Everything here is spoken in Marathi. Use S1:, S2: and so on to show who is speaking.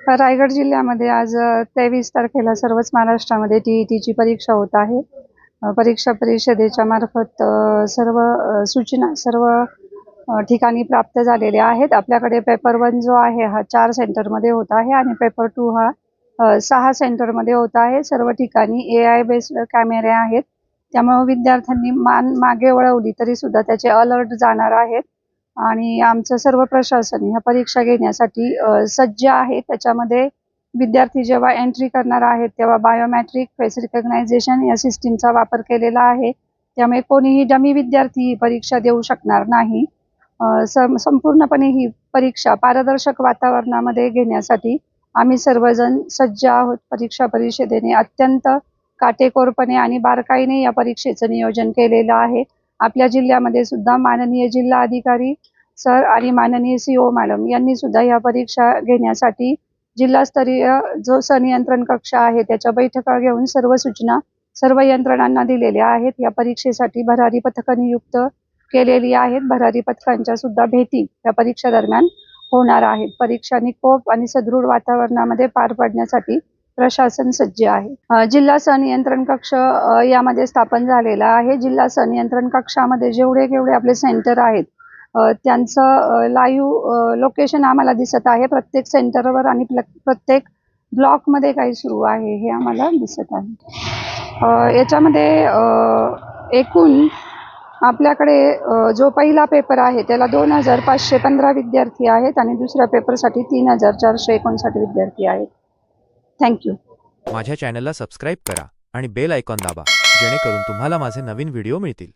S1: रायगड जिल्ह्यामध्ये आज 23 तारखेला सर्वच महाराष्ट्रामध्ये टी-ई-टीची परीक्षा होत आहे. परीक्षा परिषदेच्या मार्फत सर्व सूचना सर्व ठिकाणी प्राप्त झालेल्या आहेत. आपल्याकडे पेपर 1 जो आहे हा 4 सेंटरमध्ये होत आहे आणि पेपर 2 हा 6 सेंटरमध्ये होत आहे. सर्व ठिकाणी AI बेस्ड कॅमेरे आहेत. त्यामुळे विद्यार्थ्यांनी मान मागे वळवली तरी सुद्धा त्याचे अलर्ट जाणार आहेत. आणि आमचं सर्व प्रशासन ह्या परीक्षा घेण्यासाठी सज्ज आहे. त्याच्यामध्ये विद्यार्थी जेव्हा एंट्री करणार आहेत तेव्हा बायोमेट्रिक फेस रिकग्नायझेशन या सिस्टीमचा वापर केलेला आहे. त्यामुळे कोणीही डमी विद्यार्थी ही परीक्षा देऊ शकणार नाही. संपूर्णपणे ही परीक्षा पारदर्शक वातावरणामध्ये घेण्यासाठी आम्ही सर्वजण सज्ज आहोत. परीक्षा परिषदेने अत्यंत काटेकोरपणे आणि बारकाईने या परीक्षेचं नियोजन केलेलं आहे. आपल्या जिल्ह्यामध्ये सुद्धा माननीय जिल्हा अधिकारी सर आणि माननीय CO मॅडम यांनी सुद्धा या परीक्षा घेण्यासाठी जिल्हास्तरीय जो संनियंत्रण कक्ष आहे त्याच्या बैठका घेऊन सर्व सूचना सर्व यंत्रणांना दिलेल्या आहेत. या परीक्षेसाठी भरारी पथकं नियुक्त केलेली आहेत. भरारी पथकांच्या सुद्धा भेटी या परीक्षा दरम्यान होणार आहेत. परीक्षा निकोप आणि सदृढ वातावरणामध्ये पार पाडण्यासाठी प्रशासन सज्ज आहे. जिल्हा संनियंत्रण कक्ष यामध्ये स्थापन झालेला आहे. जिल्हा संनियंत्रण कक्षामध्ये जेवढे आपले सेंटर आहेत त्यांचं लाईव्ह लोकेशन आम्हाला दिसत आहे प्रत्येक सेंटरवर आणि प्रत्येक ब्लॉकमध्ये काय सुरू आहे हे आम्हाला दिसत आहे. याच्यामध्ये एकूण आपल्याकडे जो पहिला पेपर आहे त्याला 2515 विद्यार्थी आहेत आणि दुसऱ्या पेपरसाठी 3459 विद्यार्थी आहेत. थँक्यू.
S2: माझ्या चॅनलला सबस्क्राईब करा आणि बेल आयकॉन दाबा जेणेकरून तुम्हाला माझे नवीन व्हिडिओ मिळतील.